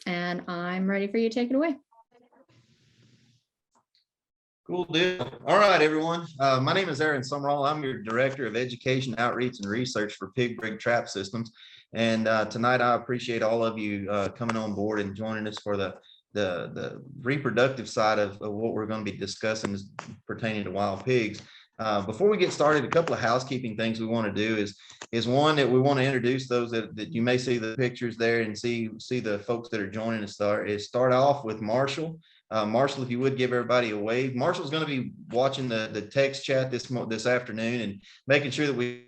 and I'm ready for you to take it away. Cool deal. All right, everyone. My name is Sumrall. I'm your Director of Education, Outreach, and Research for Pig Brig Trap Systems. And tonight, I appreciate all of you coming on board and joining us for the reproductive side of what we're going to be discussing pertaining to wild pigs. Before we get started, a couple of housekeeping things we want to do is one that we want to introduce those that you may see the pictures there and see the folks that are joining us. Start off with Marshall. Marshall, if you would give everybody a wave. Marshall's going to be watching the text chat this afternoon and making sure that we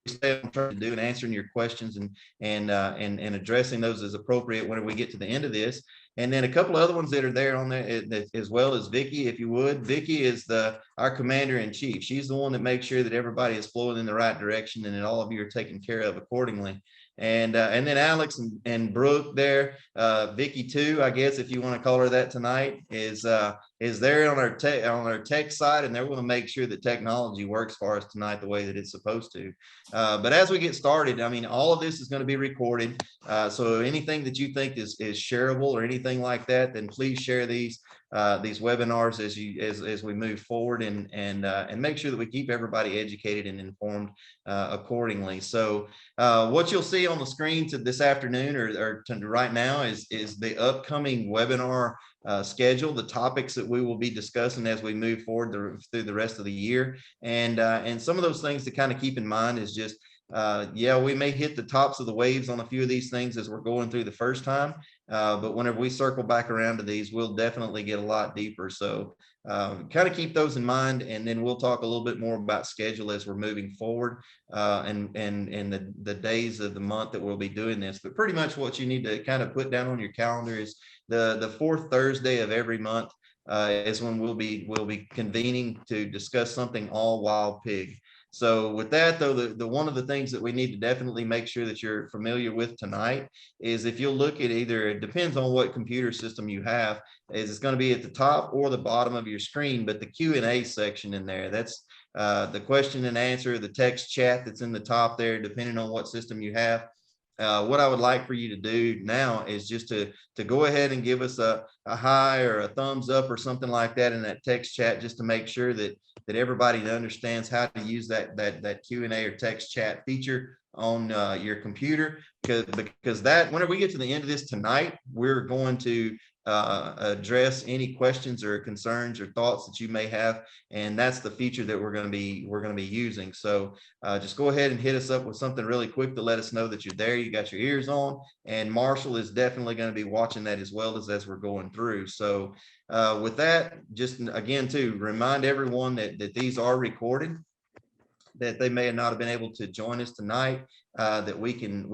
stay on track to do and answering your questions and addressing those as appropriate when we get to the end of this. And then a couple of other ones that are there on there as well as Vicky, if you would. Vicky is our commander in chief. She's the one that makes sure that everybody is flowing in the right direction and that all of you are taken care of accordingly. And then Alex and Brooke there, Vicky too, I guess if you want to call her that tonight, is there on our tech side, and they're going to make sure that technology works for us tonight the way that it's supposed to. But as we get started, I mean, all of this is going to be recorded. So anything that you think is shareable or anything like that, then please share these webinars as we move forward and make sure that we keep everybody educated and informed accordingly. So what you'll see on the screen to this afternoon or to right now is the upcoming webinar schedule, the topics that we will be discussing as we move forward through the rest of the year. And some of those things to kind of keep in mind is just, yeah, we may hit the tops of the waves on a few of these things as we're going through the first time. But whenever we circle back around to these, we'll definitely get a lot deeper. So kind of keep those in mind, and then we'll talk a little bit more about schedule as we're moving forward and the days of the month that we'll be doing this. But pretty much what you need to kind of put down on your calendar is the fourth Thursday of every month is when we'll be convening to discuss something all wild pig. So with that, though, the one of the things that we need to definitely make sure that you're familiar with tonight is if you'll look at either, it depends on what computer system you have, is it's going to be at the top or the bottom of your screen, but the Q&A section in there, that's the question and answer, the text chat that's in the top there, depending on what system you have. What I would like for you to do now is just to go ahead and give us a hi or a thumbs up or something like that in that text chat, just to make sure that everybody understands how to use that Q&A or text chat feature on your computer, because that whenever we get to the end of this tonight, we're going to address any questions or concerns or thoughts that you may have, and that's the feature that we're going to be using. So just go ahead and hit us up with something really quick to let us know that you're there, you got your ears on, and Marshall is definitely going to be watching that as well as we're going through. So with that, just again to remind everyone that these are recorded, that they may not have been able to join us tonight, that we can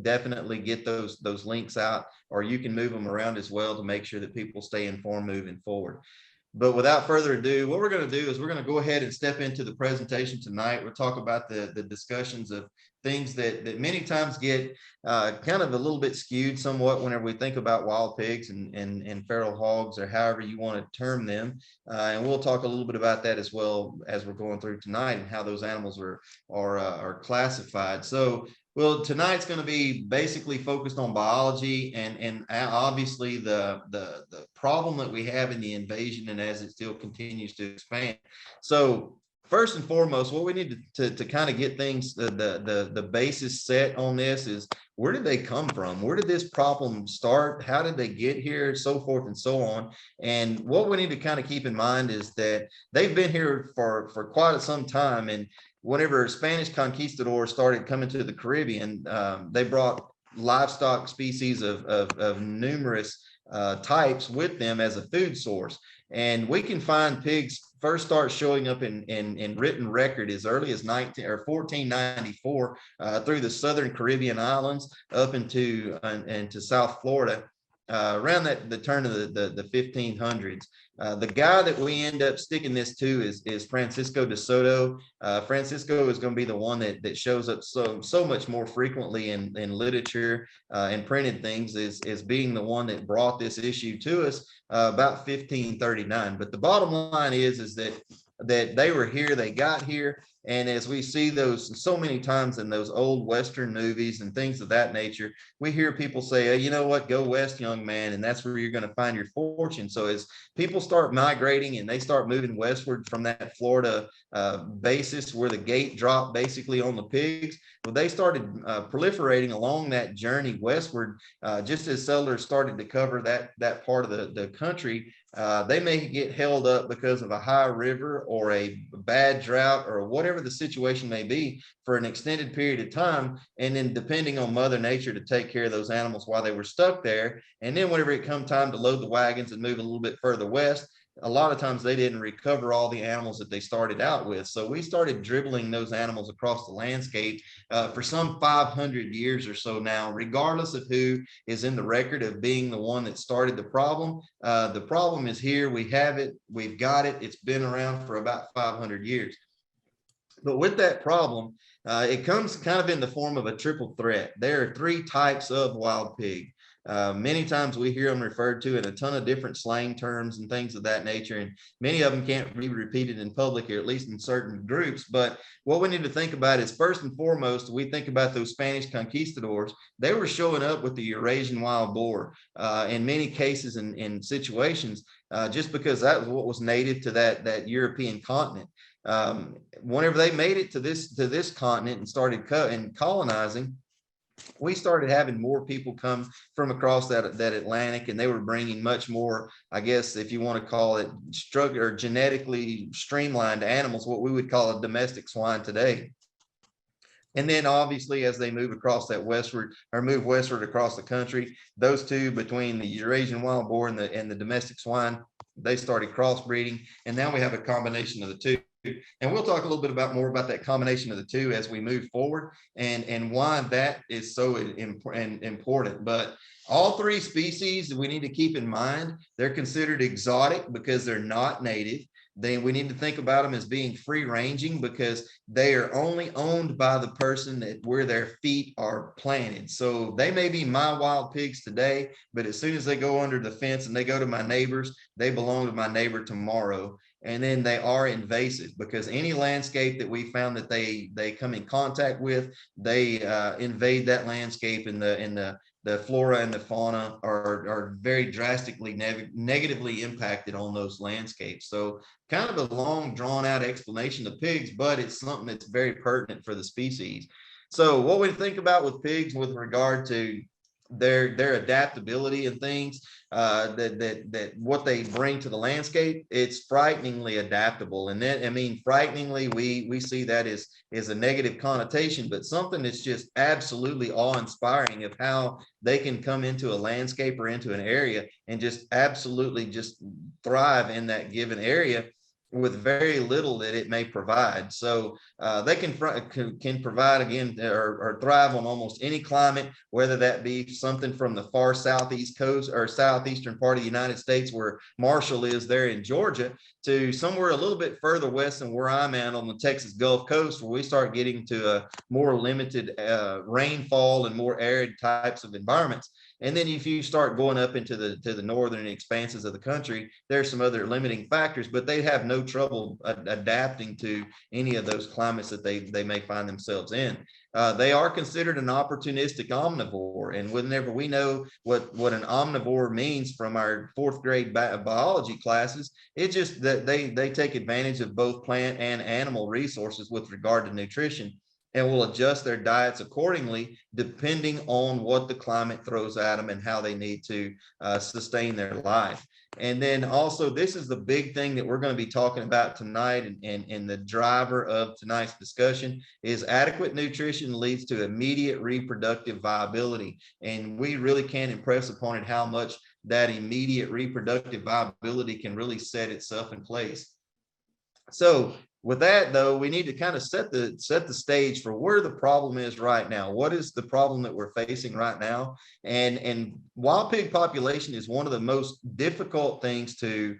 definitely get those links out, or you can move them around as well to make sure that people stay informed moving forward. But without further ado, what we're going to do is we're going to go ahead and step into the presentation tonight. We'll talk about the discussions of things that many times get kind of a little bit skewed somewhat whenever we think about wild pigs and feral hogs, or however you want to term them. And we'll talk a little bit about that as well as we're going through tonight, and how those animals are classified. So well, tonight's going to be basically focused on biology and obviously the problem that we have in the invasion, and as it still continues to expand. So first and foremost, what we need to kind of get things, the basis set on this is, where did they come from? Where did this problem start? How did they get here? So forth and so on. And what we need to kind of keep in mind is that they've been here for quite some time. And whenever Spanish conquistadors started coming to the Caribbean, they brought livestock species of numerous types with them as a food source. And we can find pigs first start showing up in written record as early as 1494 through the southern Caribbean islands up into South Florida. Around the turn of the 1500s. The guy that we end up sticking this to is Francisco de Soto. Francisco is going to be the one that shows up so much more frequently in literature and printed things as being the one that brought this issue to us about 1539. But the bottom line is that that they were here, they got here. And as we see those so many times in those old Western movies and things of that nature, we hear people say, hey, you know what, go west, young man, and that's where you're going to find your fortune. So as people start migrating and they start moving westward from that Florida basis where the gate dropped basically on the pigs, well, they started proliferating along that journey westward. Just as settlers started to cover that part of the country, they may get held up because of a high river or a bad drought or whatever the situation may be for an extended period of time. And then depending on Mother Nature to take care of those animals while they were stuck there. And then whenever it come time to load the wagons and move a little bit further west, a lot of times they didn't recover all the animals that they started out with. So we started dribbling those animals across the landscape for some 500 years or so now, regardless of who is in the record of being the one that started the problem. The problem is here. We have it. We've got it. It's been around for about 500 years. But with that problem, it comes kind of in the form of a triple threat. There are three types of wild pig. Many times we hear them referred to in a ton of different slang terms and things of that nature, and many of them can't be repeated in public, or at least in certain groups. But what we need to think about is, first and foremost, we think about those Spanish conquistadors. They were showing up with the Eurasian wild boar in many cases and in situations, just because that was what was native to that European continent. Whenever they made it to this continent and started colonizing, we started having more people come from across that Atlantic, and they were bringing much more, I guess, if you want to call it, genetically streamlined animals, what we would call a domestic swine today. And then obviously, as they move across that westward across the country, those two, between the Eurasian wild boar and the domestic swine, they started crossbreeding, and now we have a combination of the two. And we'll talk a little bit more about that combination of the two as we move forward, and why that is so important. But all three species, we need to keep in mind, they're considered exotic because they're not native. Then we need to think about them as being free ranging because they are only owned by the person where their feet are planted. So they may be my wild pigs today, but as soon as they go under the fence and they go to my neighbors, they belong to my neighbor tomorrow. And then they are invasive because any landscape that we found that they come in contact with, they invade that landscape, and the flora and the fauna are very drastically negatively impacted on those landscapes. So kind of a long drawn out explanation of pigs, but it's something that's very pertinent for the species. So what we think about with pigs with regard to their adaptability and things, that what they bring to the landscape, it's frighteningly adaptable. And then, I mean, frighteningly, we see that as a negative connotation, but something that's just absolutely awe-inspiring of how they can come into a landscape or into an area and just absolutely just thrive in that given area with very little that it may provide. So they can provide, again, or thrive on almost any climate, whether that be something from the far southeast coast or southeastern part of the United States where Marshall is there in Georgia, to somewhere a little bit further west than where I'm at on the Texas Gulf Coast, where we start getting to a more limited rainfall and more arid types of environments. And then if you start going up into the northern expanses of the country, there's some other limiting factors, but they have no trouble adapting to any of those climates that they may find themselves in. They are considered an opportunistic omnivore. And whenever we know what an omnivore means from our fourth grade biology classes, it's just that they take advantage of both plant and animal resources with regard to nutrition, and will adjust their diets accordingly, depending on what the climate throws at them and how they need to sustain their life. And then also, this is the big thing that we're going to be talking about tonight, and the driver of tonight's discussion is adequate nutrition leads to immediate reproductive viability. And we really can't impress upon it how much that immediate reproductive viability can really set itself in place. So with that, though, we need to kind of set the stage for where the problem is right now. What is the problem that we're facing right now? And wild pig population is one of the most difficult things to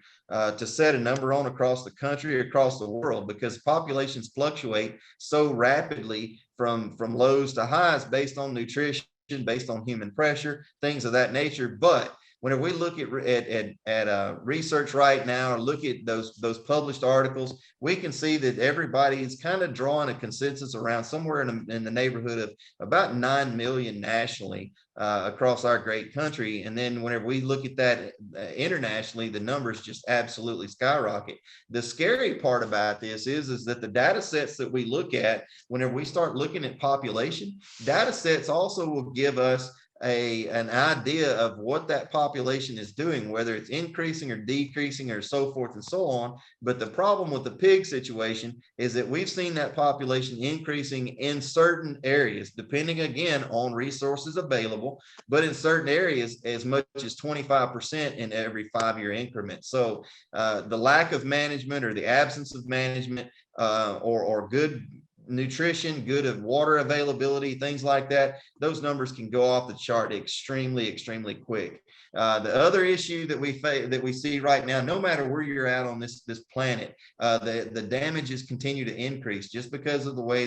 set a number on across the country, across the world, because populations fluctuate so rapidly from lows to highs based on nutrition, based on human pressure, things of that nature. But whenever we look at research right now, or look at those published articles, we can see that everybody is kind of drawing a consensus around somewhere in the neighborhood of about 9 million nationally across our great country. And then whenever we look at that internationally, the numbers just absolutely skyrocket. The scary part about this is that the data sets that we look at, whenever we start looking at population, data sets also will give us an idea of what that population is doing, whether it's increasing or decreasing or so forth and so on. But the problem with the pig situation is that we've seen that population increasing in certain areas, depending again on resources available, but in certain areas as much as 25% in every 5-year increment. So the lack of management or the absence of management or good nutrition, good of water availability, things like that, those numbers can go off the chart extremely quick. The other issue that we see right now, no matter where you're at on this planet, the damages continue to increase just because of the way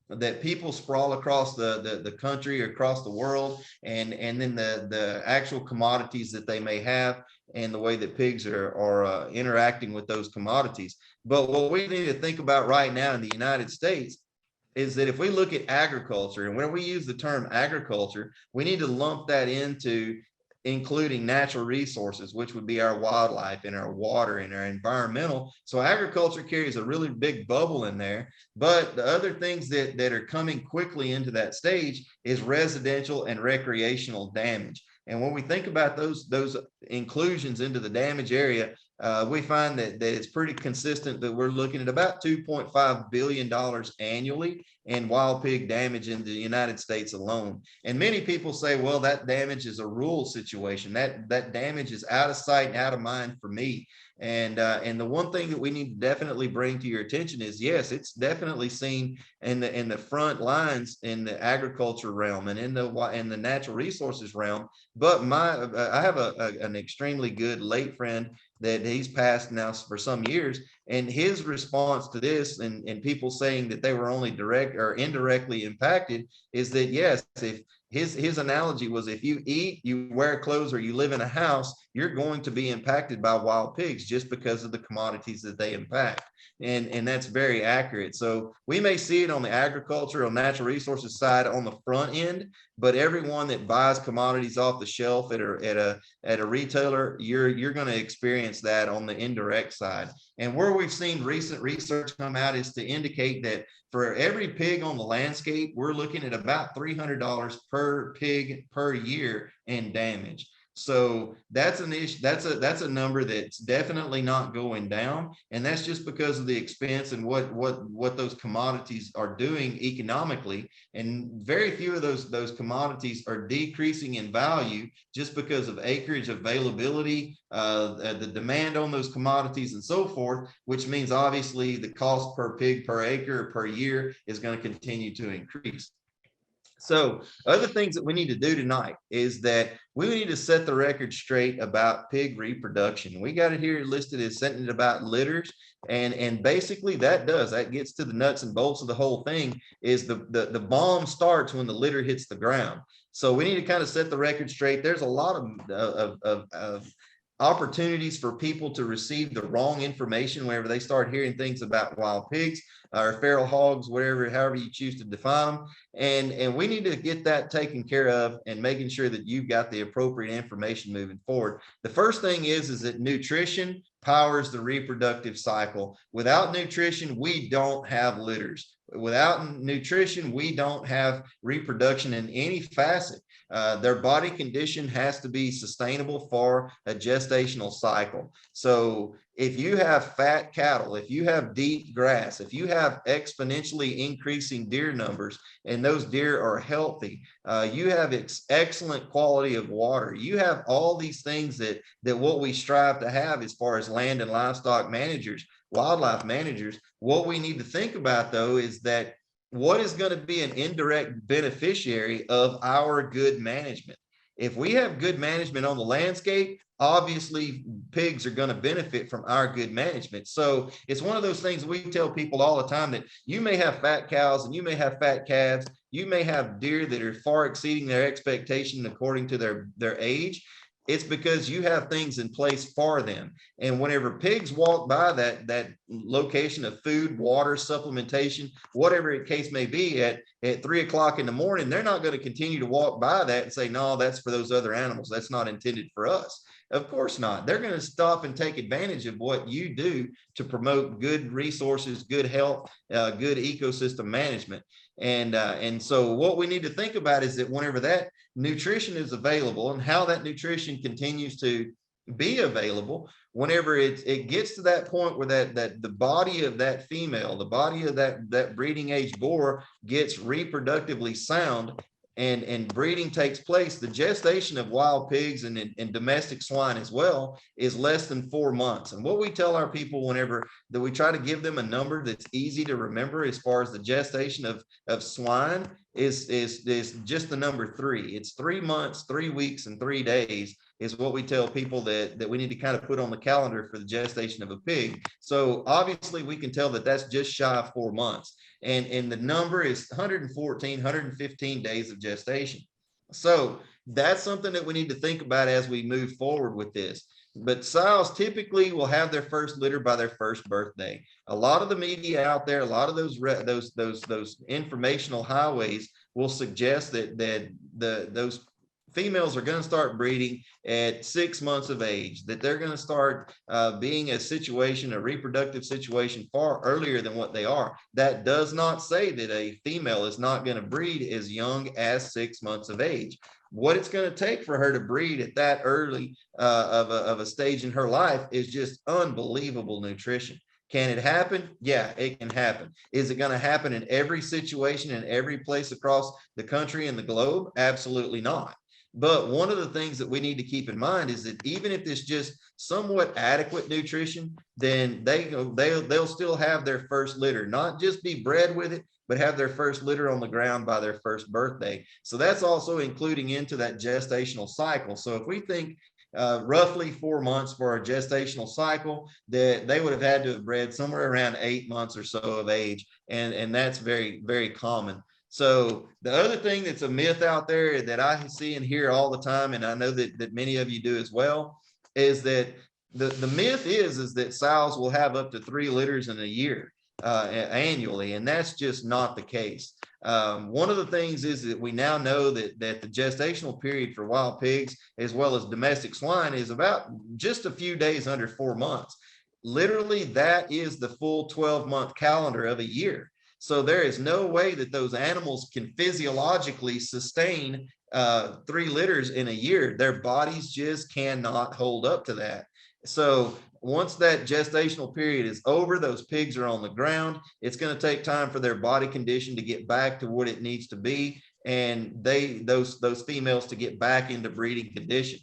that people sprawl across the country or across the world, and then the actual commodities that they may have and the way that pigs are interacting with those commodities. But what we need to think about right now in the United States is that if we look at agriculture, and when we use the term agriculture, we need to lump that into including natural resources, which would be our wildlife and our water and our environmental. So agriculture carries a really big bubble in there. But the other things that are coming quickly into that stage is residential and recreational damage. And when we think about those inclusions into the damage area, we find that it's pretty consistent that we're looking at about $2.5 billion annually in wild pig damage in the United States alone. And many people say, well, that damage is a rural situation. That damage is out of sight and out of mind for me. And the one thing that we need to definitely bring to your attention is, yes, it's definitely seen in the front lines in the agriculture realm and in the natural resources realm. But I have an extremely good late friend that he's passed now for some years, and his response to this and people saying that they were only direct or indirectly impacted is that, yes, if his analogy was, if you eat, you wear clothes, or you live in a house, you're going to be impacted by wild pigs just because of the commodities that they impact. And that's very accurate. So we may see it on the agriculture or natural resources side on the front end, but everyone that buys commodities off the shelf at a retailer, you're going to experience that on the indirect side. And where we've seen recent research come out is to indicate that for every pig on the landscape, we're looking at about $300 per pig per year in damage. So that's an issue. That's a number that's definitely not going down, and that's just because of the expense and what those commodities are doing economically. And very few of those commodities are decreasing in value just because of acreage availability, the demand on those commodities, and so forth. Which means obviously the cost per pig per acre per year is going to continue to increase. So other things that we need to do tonight is that we need to set the record straight about pig reproduction. We got it here listed as something about litters. And basically that gets to the nuts and bolts of the whole thing. Is the bomb starts when the litter hits the ground. So we need to kind of set the record straight. There's a lot of opportunities for people to receive the wrong information whenever they start hearing things about wild pigs or feral hogs, however you choose to define them. And we need to get that taken care of and making sure that you've got the appropriate information moving forward. The first thing is that nutrition powers the reproductive cycle. Without nutrition, we don't have litters. Without nutrition, we don't have reproduction in any facet. Their body condition has to be sustainable for a gestational cycle. So if you have fat cattle, if you have deep grass, if you have exponentially increasing deer numbers, and those deer are healthy, you have excellent quality of water. You have all these things that what we strive to have as far as land and livestock managers, wildlife managers. What we need to think about, though, is that what is going to be an indirect beneficiary of our good management? If we have good management on the landscape, obviously pigs are going to benefit from our good management. So it's one of those things we tell people all the time, that you may have fat cows and you may have fat calves. You may have deer that are far exceeding their expectation according to their age. It's because you have things in place for them. And whenever pigs walk by that location of food, water, supplementation, whatever the case may be, at 3 o'clock in the morning, they're not going to continue to walk by that and say, no, that's for those other animals. That's not intended for us. Of course not. They're going to stop and take advantage of what you do to promote good resources, good health, good ecosystem management. And so what we need to think about is that whenever that nutrition is available and how that nutrition continues to be available, whenever it gets to that point where that the body of that female, the body of that breeding age boar gets reproductively sound, and breeding takes place, the gestation of wild pigs and domestic swine as well is less than 4 months. And what we tell our people whenever that we try to give them a number that's easy to remember as far as the gestation of swine is just the number 3. It's 3 months, 3 weeks, and 3 days is what we tell people that we need to kind of put on the calendar for the gestation of a pig. So obviously we can tell that that's just shy of 4 months. And the number is 114, 115 days of gestation. So that's something that we need to think about as we move forward with this. But sows typically will have their first litter by their first birthday. A lot of the media out there, a lot of those informational highways will suggest that those females are going to start breeding at 6 months of age, that they're going to start being a reproductive situation far earlier than what they are. That does not say that a female is not going to breed as young as 6 months of age. What it's going to take for her to breed at that early of a stage in her life is just unbelievable nutrition. Can it happen? Yeah, it can happen. Is it going to happen in every situation in every place across the country and the globe? Absolutely not. But one of the things that we need to keep in mind is that even if it's just somewhat adequate nutrition, then they'll still have their first litter, not just be bred with it, but have their first litter on the ground by their first birthday. So that's also including into that gestational cycle. So if we think roughly 4 months for a gestational cycle, that they would have had to have bred somewhere around 8 months or so of age. And that's very, very common. So the other thing that's a myth out there that I see and hear all the time, and I know that many of you do as well, is that the myth is that sows will have up to 3 litters in a year annually, and that's just not the case. One of the things is that we now know that the gestational period for wild pigs as well as domestic swine is about just a few days under 4 months. Literally, that is the full 12-month calendar of a year. So there is no way that those animals can physiologically sustain 3 litters in a year. Their bodies just cannot hold up to that. So once that gestational period is over, those pigs are on the ground. It's going to take time for their body condition to get back to what it needs to be, and those females to get back into breeding condition.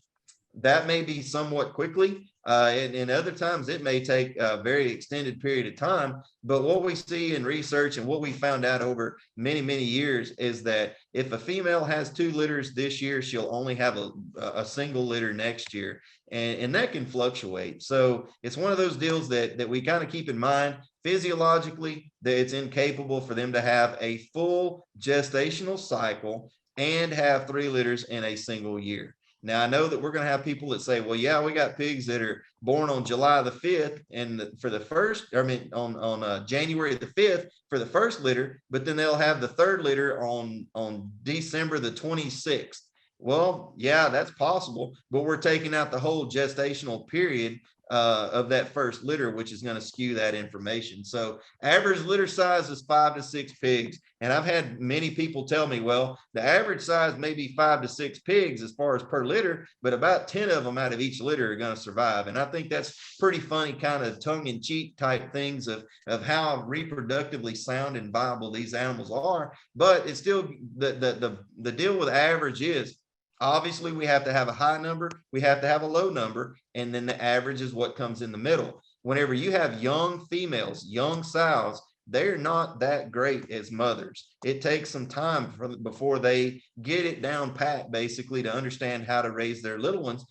That may be somewhat quickly, and other times it may take a very extended period of time. But what we see in research and what we found out over many, many years is that if a female has 2 litters this year, she'll only have a single litter next year. And that can fluctuate. So it's one of those deals that we kind of keep in mind physiologically, that it's incapable for them to have a full gestational cycle and have 3 litters in a single year. Now, I know that we're going to have people that say, well, yeah, we got pigs that are born on July the 5th and for the first, on January the 5th for the first litter, but then they'll have the 3rd litter on December the 26th. Well, yeah, that's possible, but we're taking out the whole gestational period of that first litter, which is going to skew that information. So average litter size is 5 to 6 pigs. And I've had many people tell me, well, the average size may be 5 to 6 pigs as far as per litter, but about 10 of them out of each litter are going to survive. And I think that's pretty funny, kind of tongue-in-cheek type things of how reproductively sound and viable these animals are. But it's still the deal with average is, obviously, we have to have a high number, we have to have a low number, and then the average is what comes in the middle. Whenever you have young females, young sows, they're not that great as mothers. It takes some time before they get it down pat, basically, to understand how to raise their little ones.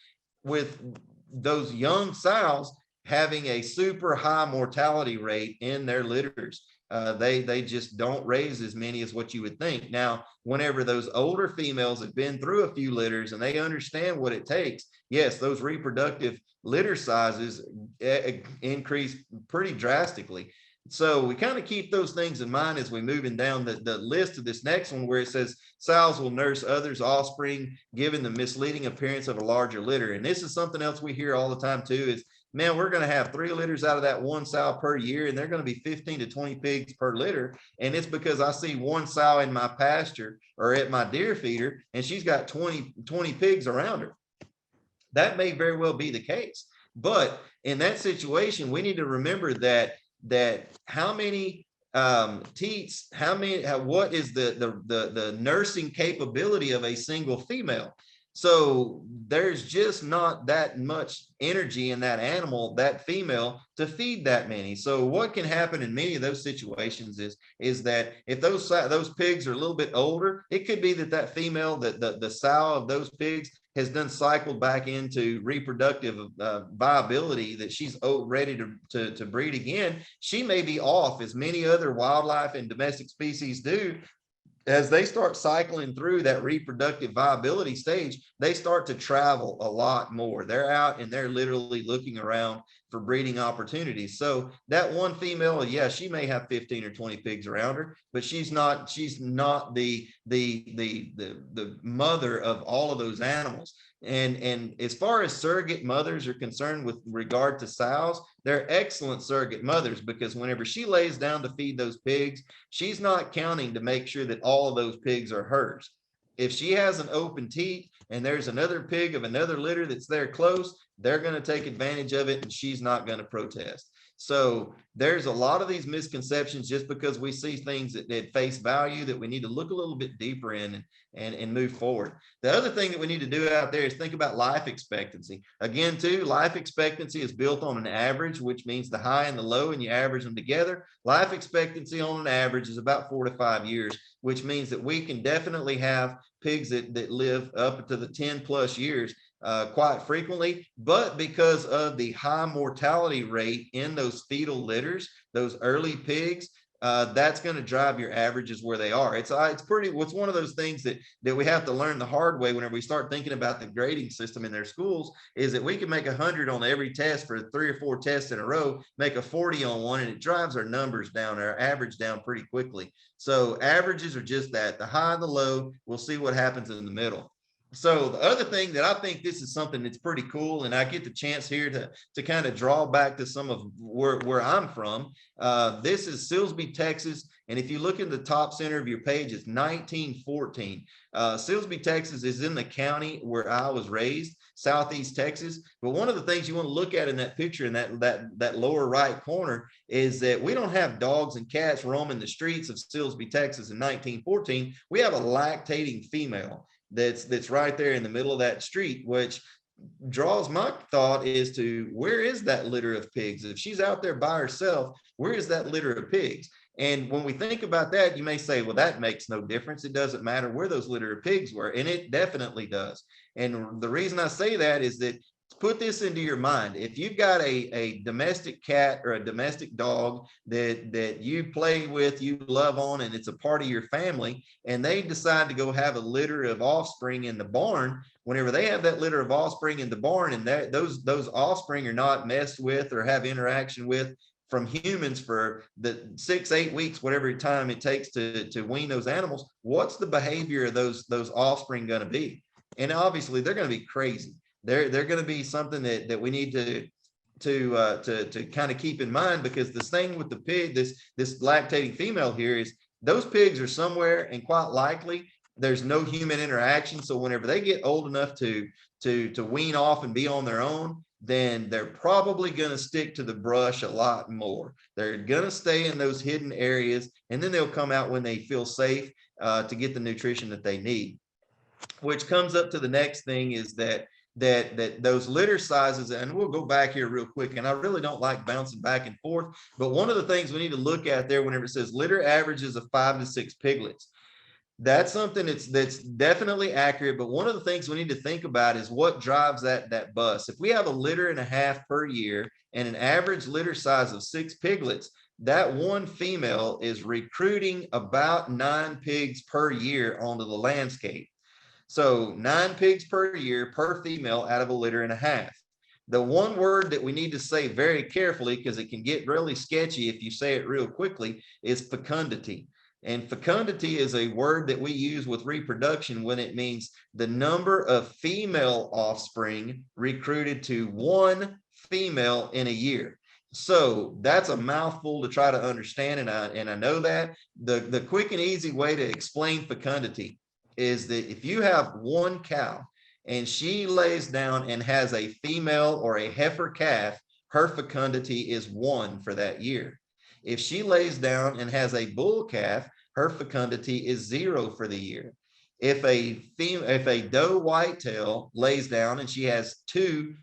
With those young sows having a super high mortality rate in their litters. They just don't raise as many as what you would think. Now, whenever those older females have been through a few litters and they understand what it takes, yes, those reproductive litter sizes increase pretty drastically. So we kind of keep those things in mind as we moving down the list of this next one, where it says sows will nurse others' offspring, giving the misleading appearance of a larger litter. And this is something else we hear all the time too, is, man, we're going to have 3 litters out of that one sow per year, and they're going to be 15 to 20 pigs per litter. And it's because I see one sow in my pasture or at my deer feeder, and she's got 20 pigs around her. That may very well be the case. But in that situation, we need to remember that how many teats, what is the nursing capability of a single female? So there's just not that much energy in that animal, that female, to feed that many. So what can happen in many of those situations is that if those pigs are a little bit older, it could be that female, the sow of those pigs has done cycled back into reproductive viability, that she's ready to breed again. She may be off, as many other wildlife and domestic species do. As they start cycling through that reproductive viability stage, they start to travel a lot more. They're out and they're literally looking around for breeding opportunities. So that one female, yeah, she may have 15 or 20 pigs around her, but she's not the mother of all of those animals. And as far as surrogate mothers are concerned with regard to sows, they're excellent surrogate mothers, because whenever she lays down to feed those pigs, she's not counting to make sure that all of those pigs are hers. If she has an open teat and there's another pig of another litter that's there close, they're going to take advantage of it, and she's not going to protest. So there's a lot of these misconceptions just because we see things at face value that we need to look a little bit deeper in and move forward. The other thing that we need to do out there is think about life expectancy. Again, too, life expectancy is built on an average, which means the high and the low, and you average them together. Life expectancy on an average is about 4 to 5 years, which means that we can definitely have pigs that live up to the 10 plus years quite frequently. But because of the high mortality rate in those fetal litters, those early pigs, that's going to drive your averages where they are. It's one of those things that we have to learn the hard way whenever we start thinking about the grading system in their schools, is that we can make 100 on every test for 3 or 4 tests in a row, make a 40 on one, and it drives our numbers down, our average down pretty quickly. So averages are just that, the high and the low. We'll see what happens in the middle. So the other thing that I think this is something that's pretty cool, and I get the chance here to kind of draw back to some of where I'm from. This is Silsbee, Texas. And if you look in the top center of your page, it's 1914. Silsbee, Texas is in the county where I was raised, Southeast Texas. But one of the things you want to look at in that picture in that lower right corner is that we don't have dogs and cats roaming the streets of Silsbee, Texas in 1914. We have a lactating female that's right there in the middle of that street, which draws my thought as to where is that litter of pigs? If she's out there by herself, where is that litter of pigs? And when we think about that, you may say, well, that makes no difference. It doesn't matter where those litter of pigs were. And it definitely does. And the reason I say that is that, put this into your mind. If you've got a domestic cat or a domestic dog that you play with, you love on, and it's a part of your family, and they decide to go have a litter of offspring in the barn, whenever they have that litter of offspring in the barn and those offspring are not messed with or have interaction with from humans for the 6-8 weeks, whatever time it takes to wean those animals, what's the behavior of those offspring going to be? And obviously they're going to be crazy. They're going to be something that we need to kind of keep in mind, because this thing with the pig, this lactating female here, is those pigs are somewhere, and quite likely there's no human interaction. So whenever they get old enough to wean off and be on their own, then they're probably going to stick to the brush a lot more. They're going to stay in those hidden areas, and then they'll come out when they feel safe to get the nutrition that they need. Which comes up to the next thing, is that those litter sizes, and we'll go back here real quick, and I really don't like bouncing back and forth, but one of the things we need to look at there whenever it says litter averages of 5 to 6 piglets, That's something that's definitely accurate. But one of the things we need to think about is what drives that bus. If we have a litter and a half per year and an average litter size of 6 piglets, that one female is recruiting about 9 pigs per year onto the landscape. So 9 pigs per year per female out of a litter and a half. The one word that we need to say very carefully, because it can get really sketchy if you say it real quickly, is fecundity. And fecundity is a word that we use with reproduction when it means the number of female offspring recruited to one female in a year. So that's a mouthful to try to understand, and I know that. The quick and easy way to explain fecundity is that if you have one cow and she lays down and has a female or a heifer calf, her fecundity is 1 for that year. If she lays down and has a bull calf, her fecundity is 0 for the year. If a doe whitetail lays down and she has 2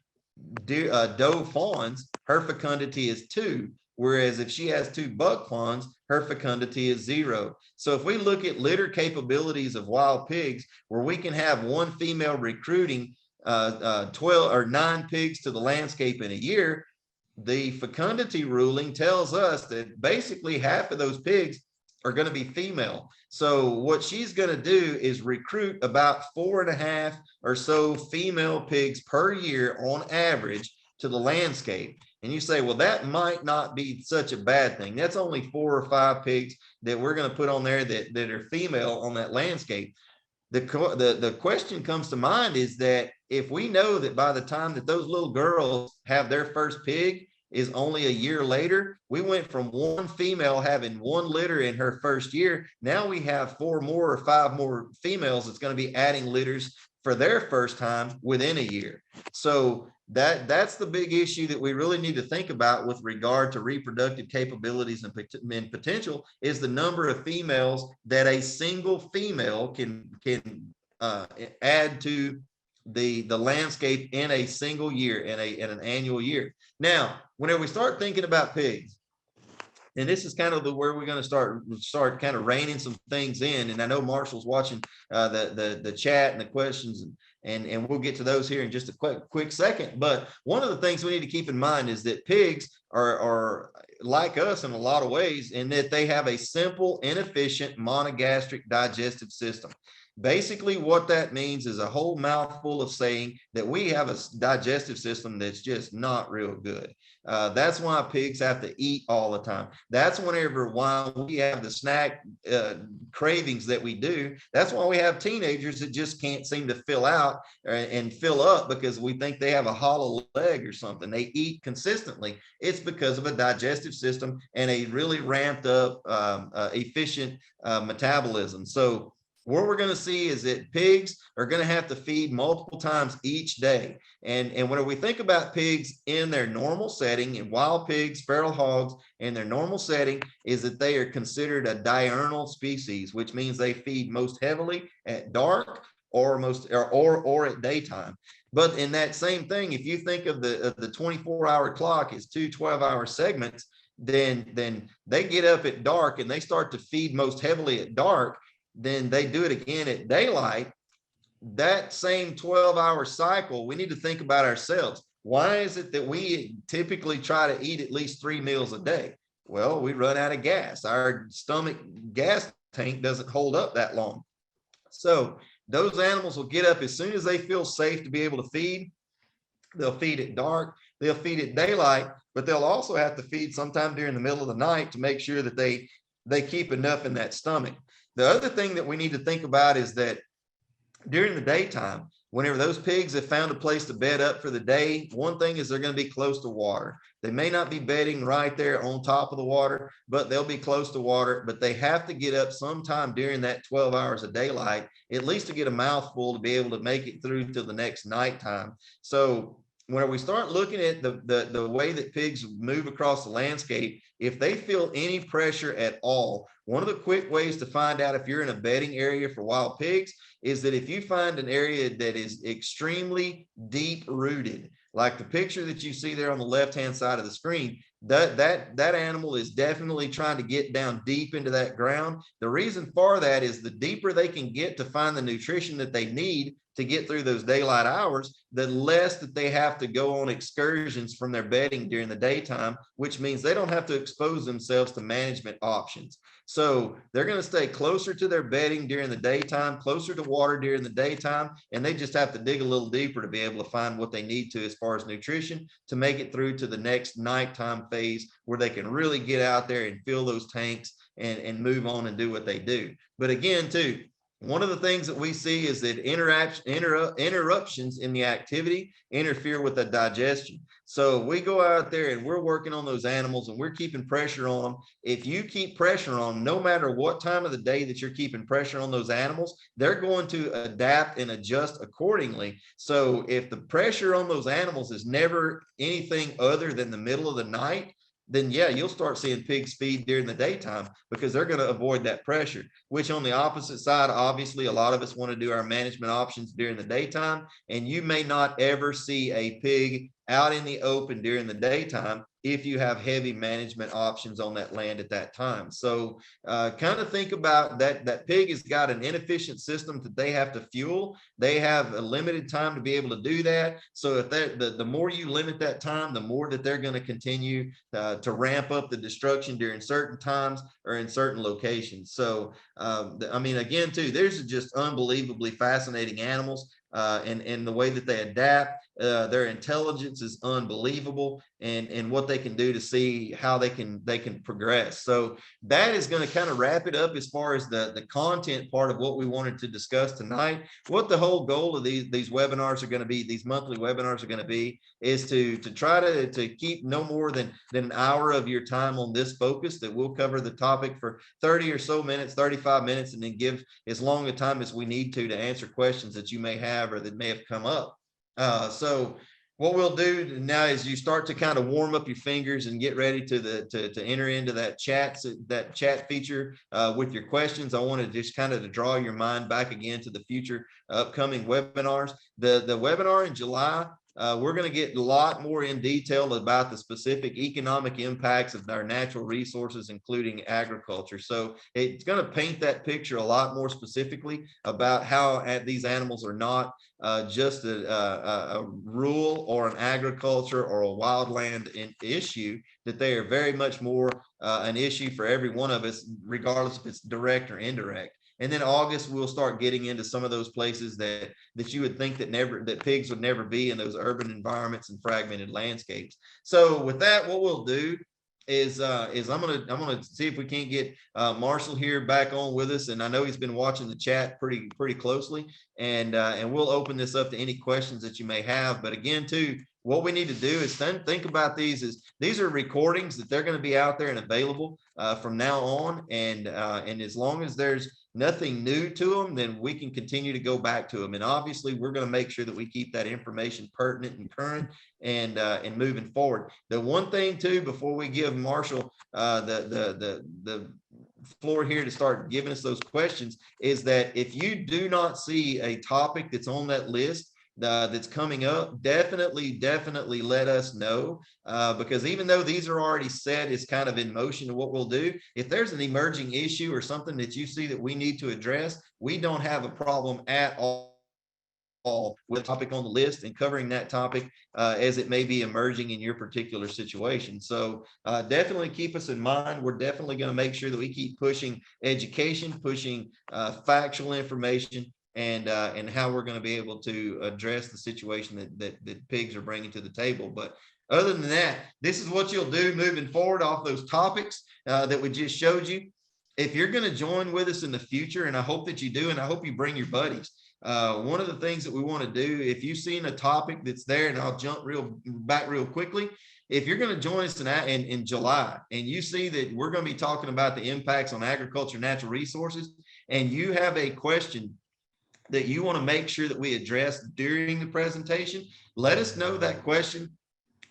doe fawns, her fecundity is 2. Whereas if she has 2 buck fawns, her fecundity is 0. So if we look at litter capabilities of wild pigs, where we can have one female recruiting 12 or 9 pigs to the landscape in a year, the fecundity ruling tells us that basically half of those pigs are going to be female. So what she's going to do is recruit about 4.5 or so female pigs per year on average to the landscape. And you say, well, that might not be such a bad thing. That's only 4 or 5 pigs that we're going to put on there that are female on that landscape. The question comes to mind is that if we know that by the time that those little girls have their first pig is only a year later, we went from one female having 1 litter in her first year. Now we have 4 more or 5 more females that's going to be adding litters for their first time within a year. So that's the big issue that we really need to think about with regard to reproductive capabilities and potential, is the number of females that a single female can add to the landscape in a single year, in an annual year. Now, whenever we start thinking about pigs, and this is kind of where we're going to start kind of reining some things in. And I know Marshall's watching the chat and the questions, and we'll get to those here in just a quick second. But one of the things we need to keep in mind is that pigs are like us in a lot of ways, in that they have a simple, inefficient, monogastric digestive system. Basically, what that means is a whole mouthful of saying that we have a digestive system that's just not real good. That's why pigs have to eat all the time. That's why we have the snack cravings that we do. That's why we have teenagers that just can't seem to fill out and fill up because we think they have a hollow leg or something. They eat consistently. It's because of a digestive system and a really ramped up, efficient metabolism. So what we're going to see is that pigs are going to have to feed multiple times each day. And when we think about pigs in their normal setting, and wild pigs, feral hogs, in their normal setting, is that they are considered a diurnal species, which means they feed most heavily at dark or at daytime. But in that same thing, if you think of the 24-hour clock as 2 12-hour segments, then they get up at dark and they start to feed most heavily at dark. Then they do it again at daylight. That same 12-hour cycle, we need to think about ourselves. Why is it that we typically try to eat at least 3 meals a day? Well, we run out of gas. Our stomach gas tank doesn't hold up that long. So those animals will get up as soon as they feel safe to be able to feed. They'll feed at dark, they'll feed at daylight, but they'll also have to feed sometime during the middle of the night to make sure that they keep enough in that stomach. The other thing that we need to think about is that during the daytime, whenever those pigs have found a place to bed up for the day, one thing is they're going to be close to water. They may not be bedding right there on top of the water, but they'll be close to water. But they have to get up sometime during that 12 hours of daylight, at least to get a mouthful to be able to make it through till the next nighttime. So when we start looking at the way that pigs move across the landscape, if they feel any pressure at all, one of the quick ways to find out if you're in a bedding area for wild pigs is that if you find an area that is extremely deep rooted, like the picture that you see there on the left-hand side of the screen, that animal is definitely trying to get down deep into that ground. The reason for that is the deeper they can get to find the nutrition that they need to get through those daylight hours, the less that they have to go on excursions from their bedding during the daytime, which means they don't have to expose themselves to management options. So they're going to stay closer to their bedding during the daytime, closer to water during the daytime, and they just have to dig a little deeper to be able to find what they need to as far as nutrition to make it through to the next nighttime phase where they can really get out there and fill those tanks and move on and do what they do. But again, too, one of the things that we see is that interruptions in the activity interfere with the digestion. So we go out there and we're working on those animals and we're keeping pressure on them. If you keep pressure on them, no matter what time of the day that you're keeping pressure on those animals, they're going to adapt and adjust accordingly. So if the pressure on those animals is never anything other than the middle of the night, then yeah, you'll start seeing pigs feed during the daytime because they're going to avoid that pressure. Which on the opposite side, obviously, a lot of us want to do our management options during the daytime, and you may not ever see a pig out in the open during the daytime if you have heavy management options on that land at that time. So kind of think about that pig has got an inefficient system that they have to fuel. They have a limited time to be able to do that. So if the more you limit that time, the more that they're going to continue to ramp up the destruction during certain times or in certain locations. So I mean, again, too, there's just unbelievably fascinating animals. And the way that they adapt, their intelligence is unbelievable, and what they can do to see how they can progress. So that is going to kind of wrap it up as far as the content part of what we wanted to discuss tonight. What the whole goal of these webinars are going to be, these monthly webinars are going to be, is to try to keep no more than an hour of your time on this focus, that we'll cover the topic for 30 or so minutes, 35 minutes, and then give as long a time as we need to answer questions that you may have or that may have come up. So what we'll do now is you start to kind of warm up your fingers and get ready to enter into that chat feature with your questions. I want to just kind of to draw your mind back again to the future upcoming webinars. The webinar in July, we're going to get a lot more in detail about the specific economic impacts of our natural resources, including agriculture. So it's going to paint that picture a lot more specifically about how these animals are not just a rural or an agriculture or a wildland issue, that they are very much more an issue for every one of us, regardless if it's direct or indirect. And then August, we'll start getting into some of those places that you would think that pigs would never be in those urban environments and fragmented landscapes. So with that, what we'll do is I'm gonna see if we can't get Marshall here back on with us, and I know he's been watching the chat pretty closely, and we'll open this up to any questions that you may have. But again, too, what we need to do is think about these are recordings that they're going to be out there and available from now on, and as long as there's nothing new to them, then we can continue to go back to them. And obviously, we're going to make sure that we keep that information pertinent and current and moving forward. The one thing too, before we give Marshall the floor here to start giving us those questions, is that if you do not see a topic that's on that list that's coming up, definitely let us know, because even though these are already set, it's kind of in motion of what we'll do. If there's an emerging issue or something that you see that we need to address, we don't have a problem at all with a topic on the list and covering that topic as it may be emerging in your particular situation. So definitely keep us in mind. We're definitely going to make sure that we keep pushing education, pushing factual information, and how we're going to be able to address the situation that pigs are bringing to the table. But other than that, this is what you'll do moving forward off those topics that we just showed you. If you're going to join with us in the future, and I hope that you do, and I hope you bring your buddies. One of the things that we want to do, if you've seen a topic that's there, and I'll jump back real quickly. If you're going to join us in July, and you see that we're going to be talking about the impacts on agriculture and natural resources, and you have a question that you want to make sure that we address during the presentation, let us know that question,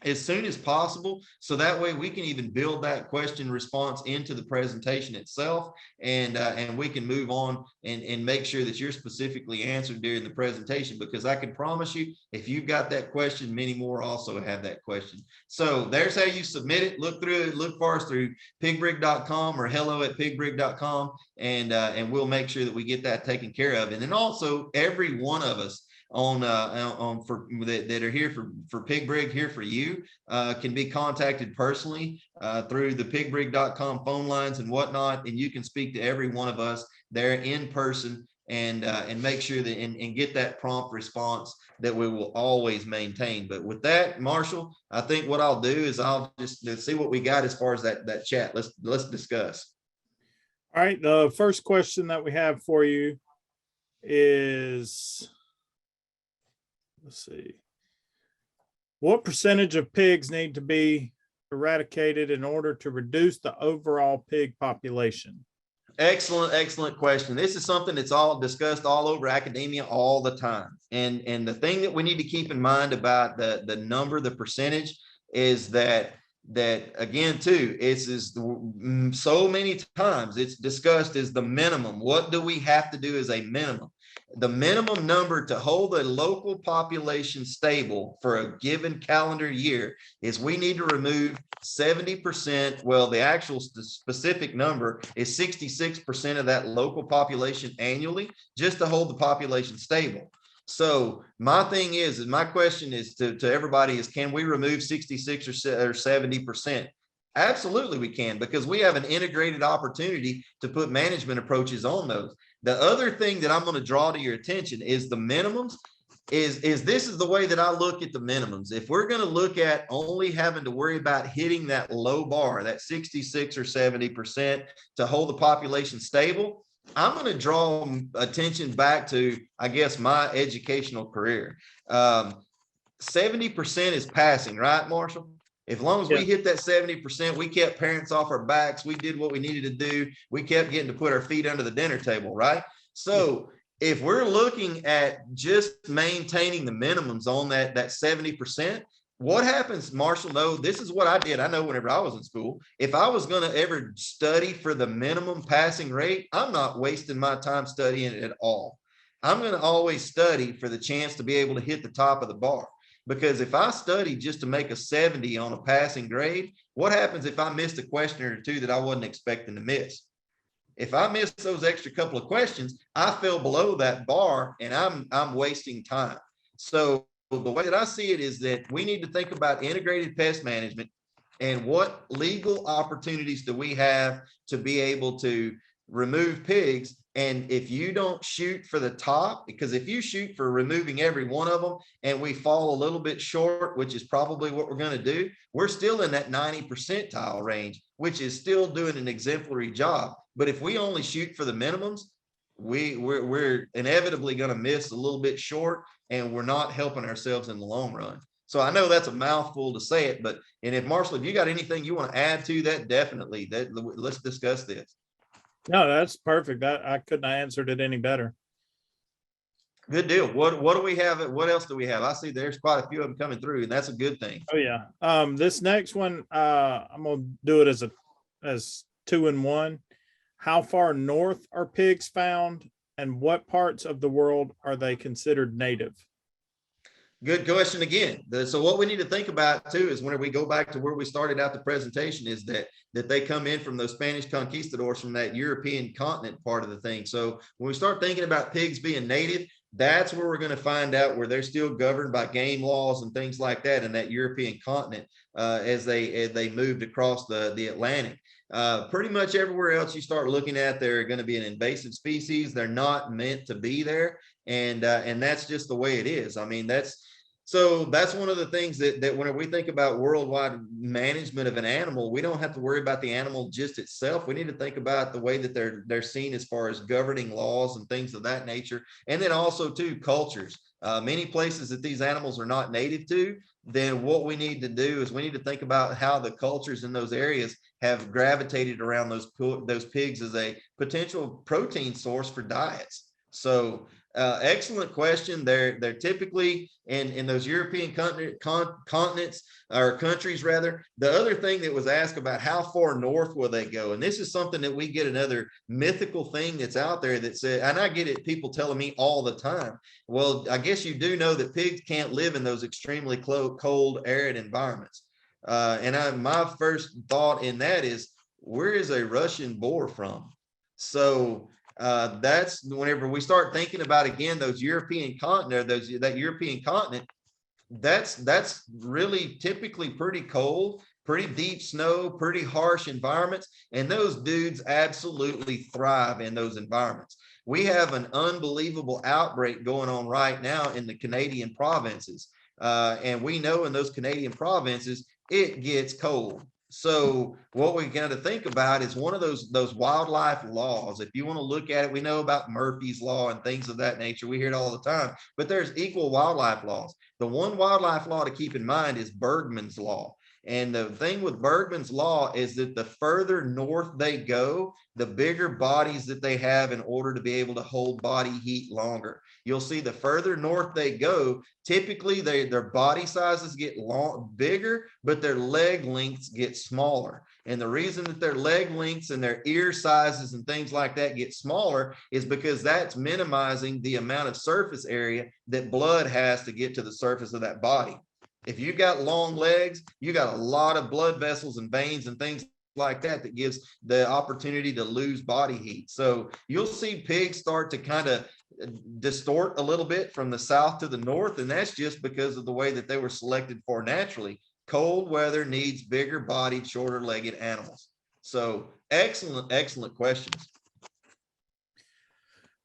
as soon as possible, so that way we can even build that question response into the presentation itself, and we can move on and make sure that you're specifically answered during the presentation, because I can promise you, if you've got that question, many more also have that question. So there's how you submit it. Look through it, look for us through pigbrig.com or hello@pigbrig.com, and we'll make sure that we get that taken care of. And then also, every one of us for that are here for Pig Brig here for you can be contacted personally through the pigbrig.com phone lines and whatnot, and you can speak to every one of us there in person, and make sure that and get that prompt response that we will always maintain. But with that, Marshall, I think what I'll do is I'll just see what we got as far as that chat. Let's discuss. All right, the first question that we have for you is, let's see, what percentage of pigs need to be eradicated in order to reduce the overall pig population? Excellent question. This is something that's all discussed all over academia all the time. And the thing that we need to keep in mind about the number, the percentage, is that again too, it's so many times it's discussed as the minimum. What do we have to do as a minimum? The minimum number to hold a local population stable for a given calendar year is we need to remove 70%. Well, the actual specific number is 66% of that local population annually, just to hold the population stable. So my thing is my question is to everybody is, can we remove 66 or 70%? Absolutely we can, because we have an integrated opportunity to put management approaches on those. The other thing that I'm going to draw to your attention is the minimums. Is this is the way that I look at the minimums. If we're going to look at only having to worry about hitting that low bar, that 66 or 70% to hold the population stable, I'm going to draw attention back to, I guess, my educational career. 70% is passing, right, Marshall? As long as we hit that 70%, we kept parents off our backs. We did what we needed to do. We kept getting to put our feet under the dinner table, right? So if we're looking at just maintaining the minimums on that 70%, what happens, Marshall? No, this is what I did. I know whenever I was in school, if I was going to ever study for the minimum passing rate, I'm not wasting my time studying it at all. I'm going to always study for the chance to be able to hit the top of the bar. Because if I study just to make a 70 on a passing grade, what happens if I missed a question or two that I wasn't expecting to miss? If I missed those extra couple of questions, I fell below that bar and I'm wasting time. So the way that I see it is that we need to think about integrated pest management and what legal opportunities do we have to be able to remove pigs. And if you don't shoot for the top, because if you shoot for removing every one of them and we fall a little bit short, which is probably what we're going to do, we're still in that 90 percentile range, which is still doing an exemplary job. But if we only shoot for the minimums, we're inevitably going to miss a little bit short, and we're not helping ourselves in the long run. So I know that's a mouthful to say it, but, and if Marshall, if you got anything you want to add to that, definitely let's discuss this. No, that's perfect. I couldn't have answered it any better. Good deal. What do we have? What else do we have? I see there's quite a few of them coming through, and that's a good thing. Oh yeah. This next one, I'm gonna do it as 2 in 1. How far north are pigs found, and what parts of the world are they considered native? Good question again. So what we need to think about too is whenever we go back to where we started out the presentation is that they come in from those Spanish conquistadors from that European continent part of the thing. So when we start thinking about pigs being native, that's where we're going to find out where they're still governed by game laws and things like that in that European continent as they moved across the Atlantic. Pretty much everywhere else you start looking at, they're going to be an invasive species. They're not meant to be there. And that's just the way it is. I mean, that's one of the things that when we think about worldwide management of an animal, we don't have to worry about the animal just itself. We need to think about the way that they're seen as far as governing laws and things of that nature. And then also too, cultures. Many places that these animals are not native to, then what we need to do is we need to think about how the cultures in those areas have gravitated around those pigs as a potential protein source for diets. So Excellent question. They're typically in those European continents or countries rather. The other thing that was asked about how far north will they go, and this is something that we get another mythical thing that's out there that said, and I get it, people telling me all the time. Well, I guess you do know that pigs can't live in those extremely cold, arid environments. My first thought in that is, where is a Russian boar from? So that's whenever we start thinking about, again, those European continent, that European continent, that's really typically pretty cold, pretty deep snow, pretty harsh environments, and those dudes absolutely thrive in those environments. We have an unbelievable outbreak going on right now in the Canadian provinces, and we know in those Canadian provinces it gets cold. So what we got to think about is one of those wildlife laws. If you want to look at it, we know about Murphy's Law and things of that nature. We hear it all the time, but there's equal wildlife laws. The one wildlife law to keep in mind is Bergman's Law. And the thing with Bergman's Law is that the further north they go, the bigger bodies that they have in order to be able to hold body heat longer. You'll see the further north they go, typically their body sizes get bigger, but their leg lengths get smaller. And the reason that their leg lengths and their ear sizes and things like that get smaller is because that's minimizing the amount of surface area that blood has to get to the surface of that body. If you got long legs, you got a lot of blood vessels and veins and things like that gives the opportunity to lose body heat. So you'll see pigs start to kind of distort a little bit from the south to the north, and that's just because of the way that they were selected for naturally. Cold weather needs bigger bodied, shorter legged animals. So excellent questions.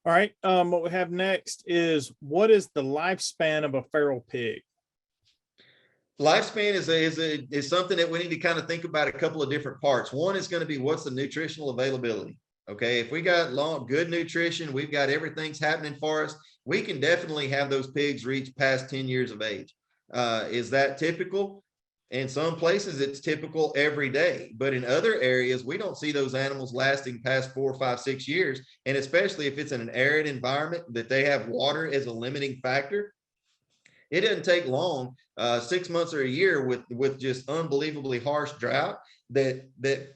All right. What we have next is, what is the lifespan of a feral pig? Lifespan is something that we need to kind of think about a couple of different parts. One is going to be, what's the nutritional availability? Okay, if we got good nutrition, we've got everything's happening for us, we can definitely have those pigs reach past 10 years of age. Is that typical? In some places, it's typical every day, but in other areas, we don't see those animals lasting past 4, 5, 6 years. And especially if it's in an arid environment that they have water as a limiting factor, it doesn't take long, 6 months or a year with just unbelievably harsh drought, that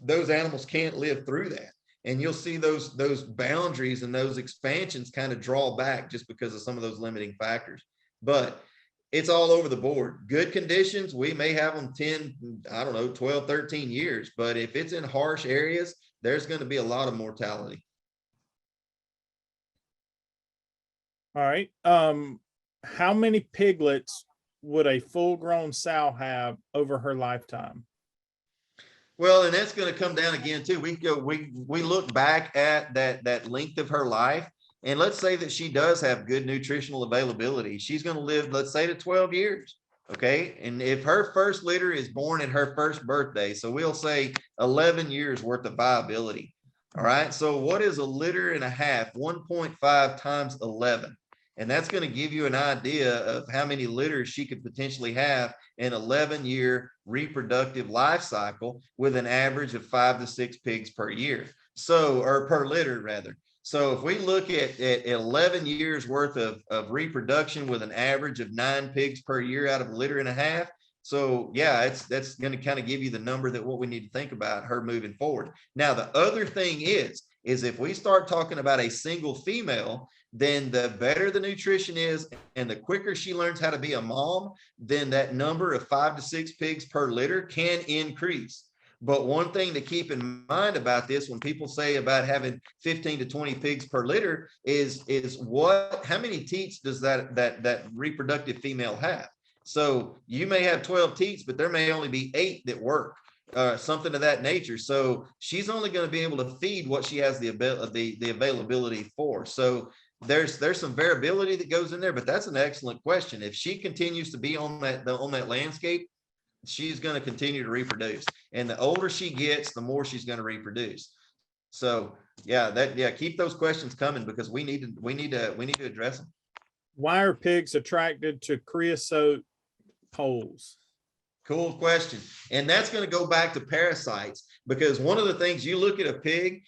those animals can't live through that. And you'll see those boundaries and those expansions kind of draw back just because of some of those limiting factors. But it's all over the board. Good conditions, we may have them 10, 12, 13 years. But if it's in harsh areas, there's going to be a lot of mortality. All right. How many piglets would a full-grown sow have over her lifetime? Well, and that's going to come down again too. We look back at that length of her life, and let's say that she does have good nutritional availability. She's going to live, let's say, to 12 years. Okay, and if her first litter is born at her first birthday, so we'll say 11 years worth of viability. All right, so what is a litter and a half? 1.5 times 11. And that's going to give you an idea of how many litters she could potentially have in 11-year reproductive life cycle, with an average of 5 to 6 pigs per year. So, or per litter rather. So if we look at 11 years worth of reproduction with an average of 9 pigs per year out of a litter and a half. So yeah, that's going to kind of give you the number that what we need to think about her moving forward. Now, the other thing is if we start talking about a single female, then the better the nutrition is and the quicker she learns how to be a mom, then that number of 5 to 6 pigs per litter can increase. But one thing to keep in mind about this, when people say about having 15 to 20 pigs per litter, is how many teats does that reproductive female have? So you may have 12 teats, but there may only be 8 that work. Something of that nature. So she's only going to be able to feed what she has the availability for. So there's some variability that goes in there, but that's an excellent question. If she continues to be on that landscape, she's going to continue to reproduce, and the older she gets, the more she's going to reproduce. So keep those questions coming, because we need to address them. Why are pigs attracted to creosote poles? Cool question. And that's going to go back to parasites, because one of the things, you look at a pig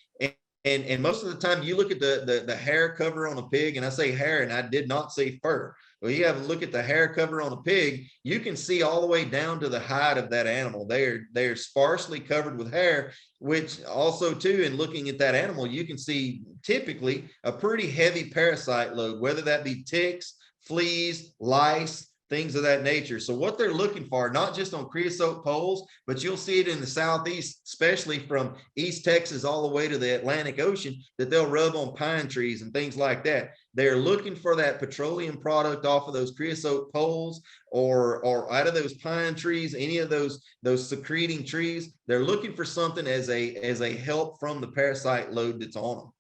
And most of the time you look at the hair cover on a pig, and I say hair and I did not say fur. Well, you have a look at the hair cover on a pig, you can see all the way down to the hide of that animal. They're sparsely covered with hair, which also too, in looking at that animal, you can see typically a pretty heavy parasite load, whether that be ticks, fleas, lice, things of that nature. So what they're looking for, not just on creosote poles, but you'll see it in the Southeast, especially from East Texas all the way to the Atlantic Ocean, that they'll rub on pine trees and things like that. They're looking for that petroleum product off of those creosote poles or out of those pine trees, any of those secreting trees. They're looking for something as a help from the parasite load that's on them.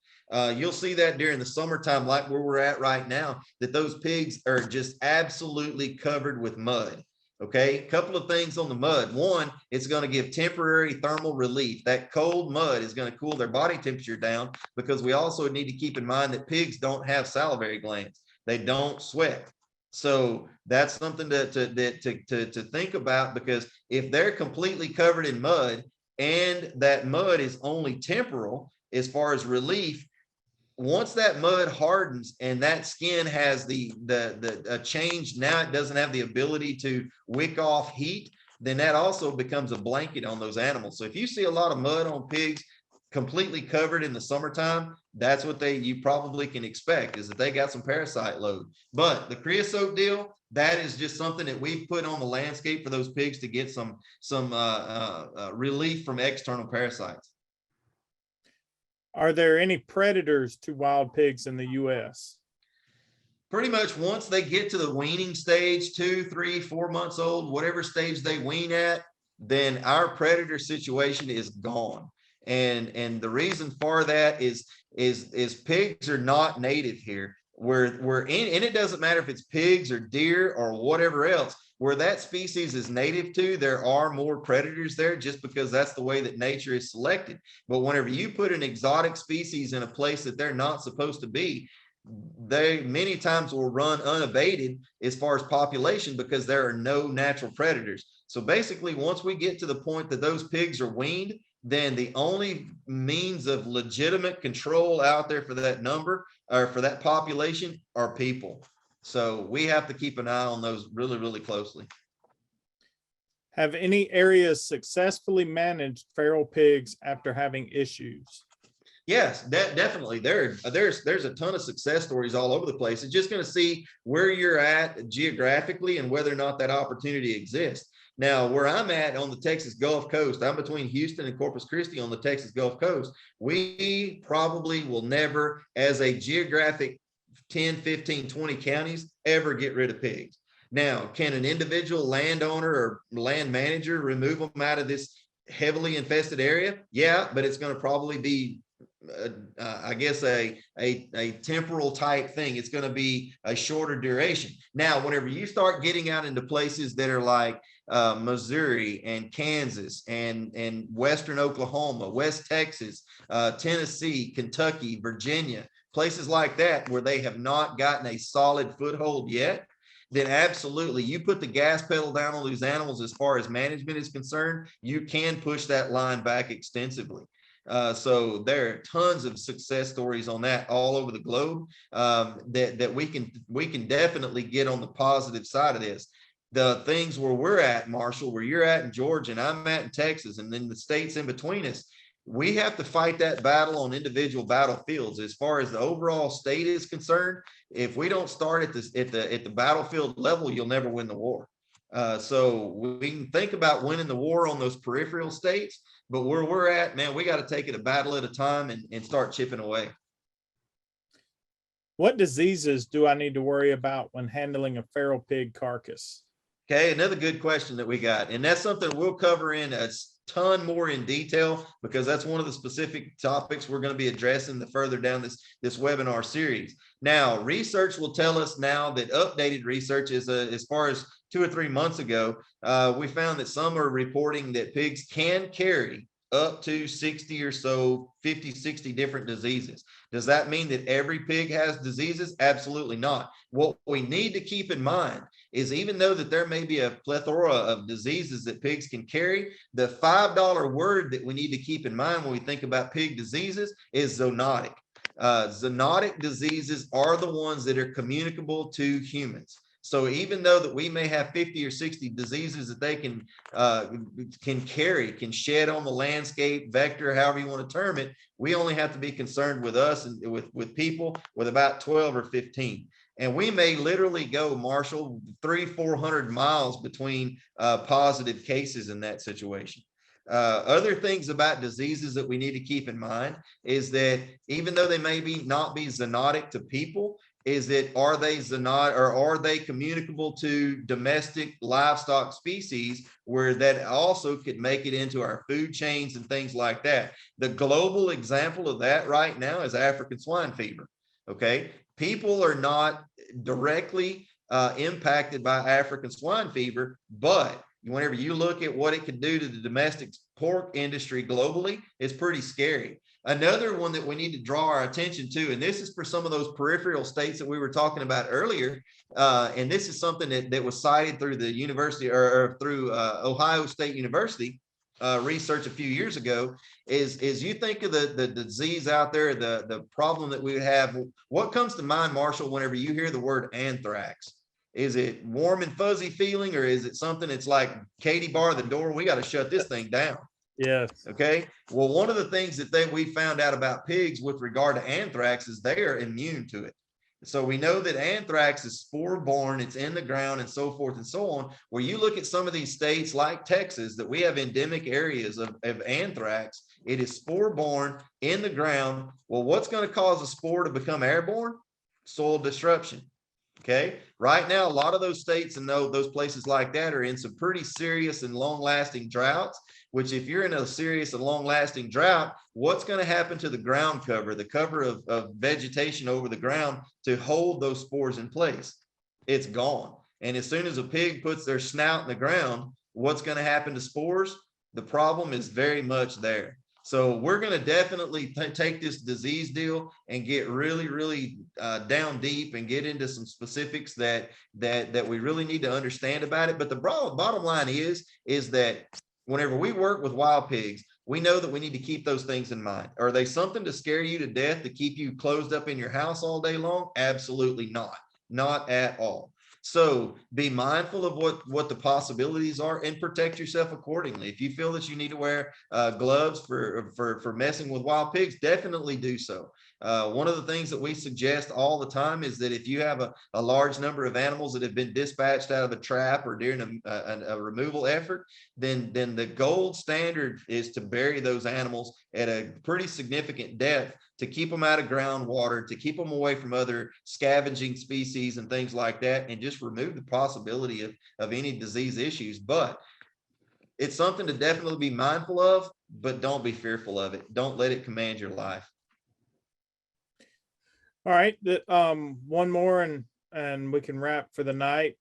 You'll see that during the summertime, like where we're at right now, that those pigs are just absolutely covered with mud. Okay, a couple of things on the mud. One, it's going to give temporary thermal relief. That cold mud is going to cool their body temperature down, because we also need to keep in mind that pigs don't have salivary glands. They don't sweat. So that's something to think about, because if they're completely covered in mud and that mud is only temporal as far as relief, once that mud hardens and that skin has the change, now it doesn't have the ability to wick off heat, then that also becomes a blanket on those animals. So if you see a lot of mud on pigs completely covered in the summertime, that's what you probably can expect, is that they got some parasite load. But the creosote deal, that is just something that we've put on the landscape for those pigs to get some relief from external parasites. Are there any predators to wild pigs in the U.S.? Pretty much once they get to the weaning stage, 2, 3, 4 months old, whatever stage they wean at, then our predator situation is gone. And the reason for that is pigs are not native here. We're in, and it doesn't matter if it's pigs or deer or whatever else. Where that species is native to, there are more predators there, just because that's the way that nature is selected. But whenever you put an exotic species in a place that they're not supposed to be, they many times will run unabated as far as population, because there are no natural predators. So basically, once we get to the point that those pigs are weaned, then the only means of legitimate control out there for that number, or for that population, are people. So we have to keep an eye on those really, really closely. Have any areas successfully managed feral pigs after having issues? Yes, definitely. There's a ton of success stories all over the place. It's just going to see where you're at geographically and whether or not that opportunity exists. Now, where I'm at on the Texas Gulf Coast, I'm between Houston and Corpus Christi on the Texas Gulf Coast. We probably will never, as a geographic 10, 15, 20 counties, ever get rid of pigs. Now, can an individual landowner or land manager remove them out of this heavily infested area? Yeah, but it's going to probably be I guess a temporal type thing. It's going to be a shorter duration. Now, whenever you start getting out into places that are like Missouri and Kansas and Western Oklahoma, West Texas, Tennessee, Kentucky, Virginia, places like that where they have not gotten a solid foothold yet, then absolutely, you put the gas pedal down on these animals as far as management is concerned, you can push that line back extensively. So there are tons of success stories on that all over the globe, that we can definitely get on the positive side of this. The things where we're at, Marshall, where you're at in Georgia and I'm at in Texas, and then the states in between us, we have to fight that battle on individual battlefields. As far as the overall state is concerned, if we don't start at the battlefield level, you'll never win the war. So we can think about winning the war on those peripheral states, but where we're at, man, we got to take it a battle at a time and start chipping away. What diseases do I need to worry about when handling a feral pig carcass? Okay, another good question that we got, and that's something we'll cover in a ton more in detail, because that's one of the specific topics we're going to be addressing the further down this webinar series. Now, research will tell us now that updated research is as far as 2 or 3 months ago, we found that some are reporting that pigs can carry up to 60 or so, 50, 60 different diseases. Does that mean that every pig has diseases? Absolutely not. What we need to keep in mind is even though that there may be a plethora of diseases that pigs can carry, the $5 word that we need to keep in mind when we think about pig diseases is zoonotic. Zoonotic diseases are the ones that are communicable to humans. So even though that we may have 50 or 60 diseases that they can carry, can shed on the landscape, vector, however you want to term it, we only have to be concerned with us and with people with about 12 or 15. And we may literally go, Marshall, 300-400 miles between positive cases in that situation. Other things about diseases that we need to keep in mind is that even though they may not be zoonotic to people, is that are they zoonotic or are they communicable to domestic livestock species where that also could make it into our food chains and things like that. The global example of that right now is African swine fever. Okay, people are not directly impacted by African swine fever, but whenever you look at what it could do to the domestic pork industry globally, it's pretty scary. Another one that we need to draw our attention to, and this is for some of those peripheral states that we were talking about earlier, and this is something that was cited through the university or through Ohio State University research a few years ago, is you think of the disease out there, the problem that we would have. What comes to mind, Marshall, whenever you hear the word anthrax? Is it warm and fuzzy feeling, or is it something that's like, Katie, bar the door, we got to shut this thing down? Yes. Okay. Well, one of the things that we found out about pigs with regard to anthrax is they are immune to it. So we know that anthrax is spore borne, it's in the ground and so forth and so on. Where you look at some of these states like Texas that we have endemic areas of anthrax, it is spore borne in the ground. Well, what's going to cause a spore to become airborne? Soil disruption. Okay. Right now, a lot of those states and those places like that are in some pretty serious and long lasting droughts, which if you're in a serious and long lasting drought, what's going to happen to the ground cover, the cover of vegetation over the ground to hold those spores in place? It's gone. And as soon as a pig puts their snout in the ground, what's going to happen to spores? The problem is very much there. So we're going to definitely take this disease deal and get really, really down deep and get into some specifics that we really need to understand about it. But the bottom line is that whenever we work with wild pigs, we know that we need to keep those things in mind. Are they something to scare you to death, to keep you closed up in your house all day long? Absolutely not. Not at all. So be mindful of what the possibilities are and protect yourself accordingly. If you feel that you need to wear gloves for messing with wild pigs, definitely do so. One of the things that we suggest all the time is that if you have a large number of animals that have been dispatched out of a trap or during a removal effort, then the gold standard is to bury those animals at a pretty significant depth to keep them out of groundwater, to keep them away from other scavenging species and things like that, and just remove the possibility of any disease issues. But it's something to definitely be mindful of, but don't be fearful of it. Don't let it command your life. All right. One more and we can wrap for the night.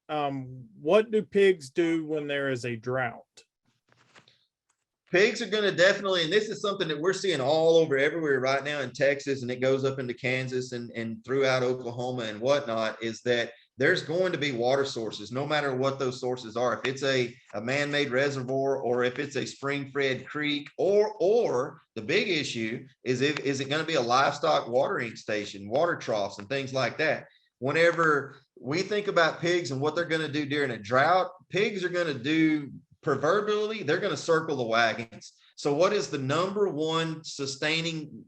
What do pigs do when there is a drought? Pigs are going to definitely, and this is something that we're seeing all over everywhere right now in Texas, and it goes up into Kansas and throughout Oklahoma and whatnot, is that there's going to be water sources, no matter what those sources are. If it's a man-made reservoir, or if it's a spring-fed creek, or the big issue is is it going to be a livestock watering station, water troughs and things like that. Whenever we think about pigs and what they're going to do during a drought, pigs are going to do, proverbially, they're going to circle the wagons. So what is the number one sustaining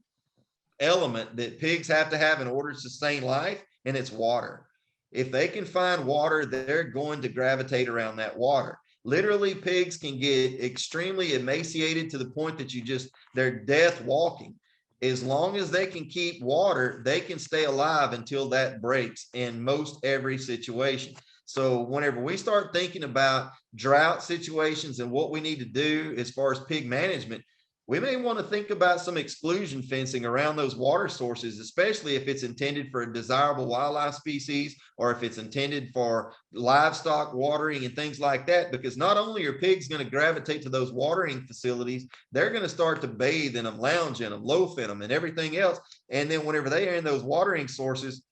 element that pigs have to have in order to sustain life? And it's water. If they can find water, they're going to gravitate around that water. Literally, pigs can get extremely emaciated to the point that they're death walking. As long as they can keep water, they can stay alive until that breaks in most every situation. So whenever we start thinking about drought situations and what we need to do as far as pig management, we may want to think about some exclusion fencing around those water sources, especially if it's intended for a desirable wildlife species, or if it's intended for livestock watering and things like that, because not only are pigs going to gravitate to those watering facilities, they're going to start to bathe in them, lounge in them, loaf in them, and everything else. And then whenever they are in those watering sources,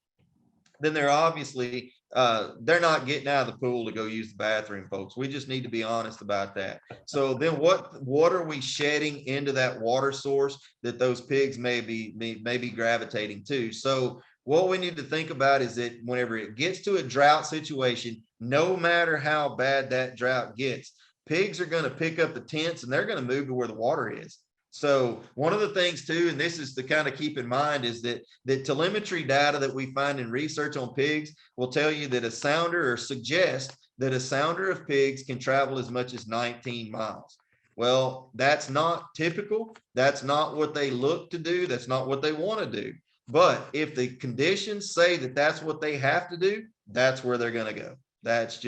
then they're obviously they're not getting out of the pool to go use the bathroom, folks. We just need to be honest about that. So then what are we shedding into that water source that those pigs may be gravitating to? So what we need to think about is that whenever it gets to a drought situation, no matter how bad that drought gets, pigs are going to pick up the tents and they're going to move to where the water is. So one of the things too, and this is to kind of keep in mind, is that telemetry data that we find in research on pigs will tell you that a sounder, or suggest that a sounder of pigs can travel as much as 19 miles. Well, that's not typical. That's not what they look to do. That's not what they want to do. But if the conditions say that that's what they have to do, that's where they're going to go. That's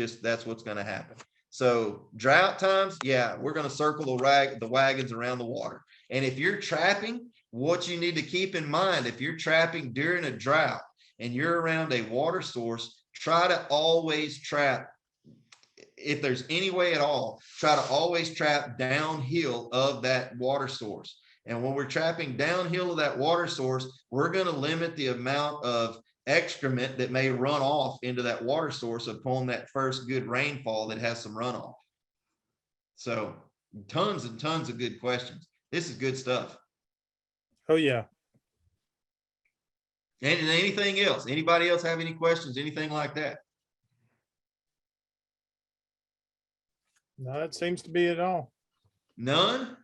what's going to happen. So drought times, yeah, we're going to circle the wagons around the water. And if you're trapping, what you need to keep in mind, if you're trapping during a drought and you're around a water source, try to always trap, if there's any way at all, try to always trap downhill of that water source. And when we're trapping downhill of that water source, we're going to limit the amount of excrement that may run off into that water source upon that first good rainfall that has some runoff. So tons and tons of good questions. This is good stuff. Oh yeah. And anything else? Anybody else have any questions? Anything like that? No, it seems to be it all. None?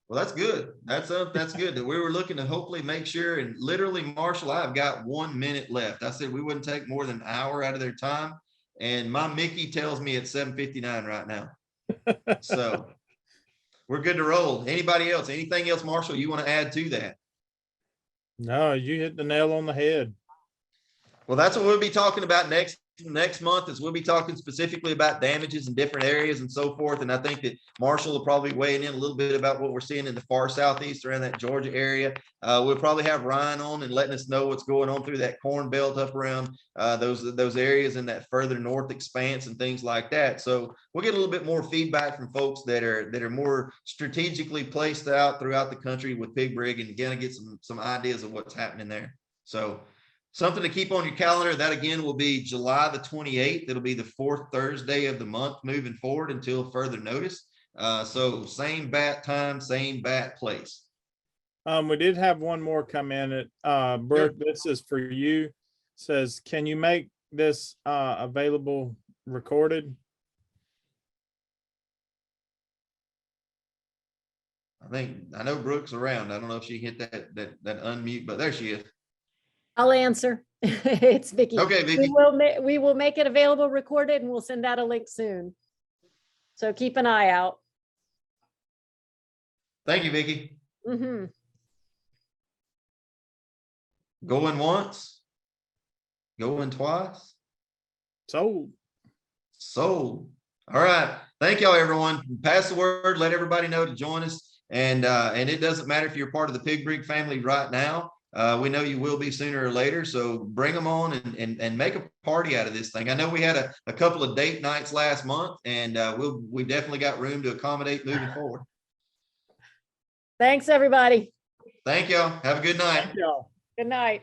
Well, that's good. That's good. That we were looking to hopefully make sure, and literally, Marshall, I've got 1 minute left. I said we wouldn't take more than an hour out of their time. And my Mickey tells me it's 7:59 right now. So we're good to roll. Anybody else? Anything else, Marshall, you want to add to that? No, you hit the nail on the head. Well, that's what we'll be talking about next month, is we'll be talking specifically about damages in different areas and so forth. And I think that Marshall will probably weigh in a little bit about what we're seeing in the far southeast around that Georgia area. We'll probably have Ryan on and letting us know what's going on through that corn belt up around those areas in that further north expanse and things like that. So we'll get a little bit more feedback from folks that are more strategically placed out throughout the country with Pig Brig, and again, get some ideas of what's happening there. So something to keep on your calendar. That again will be July the 28th. It'll be the 4th Thursday of the month moving forward until further notice. So same bat time, same bat place. We did have one more come in at Brooke. Sure. This is for you. Says, can you make this available recorded? I know Brooke's around. I don't know if she hit that unmute, but there she is. I'll answer. It's Vicky. Okay, Vicky. We will make it available recorded, and we'll send out a link soon. So keep an eye out. Thank you, Vicky. Mm-hmm. Going once, going twice. Sold. All right. Thank y'all, everyone. Pass the word. Let everybody know to join us. And it doesn't matter if you're part of the Pig Brig family right now. We know you will be sooner or later, so bring them on and make a party out of this thing. I know we had a couple of date nights last month, and we definitely got room to accommodate moving forward. Thanks, everybody. Thank y'all. Have a good night. Thank y'all. Good night.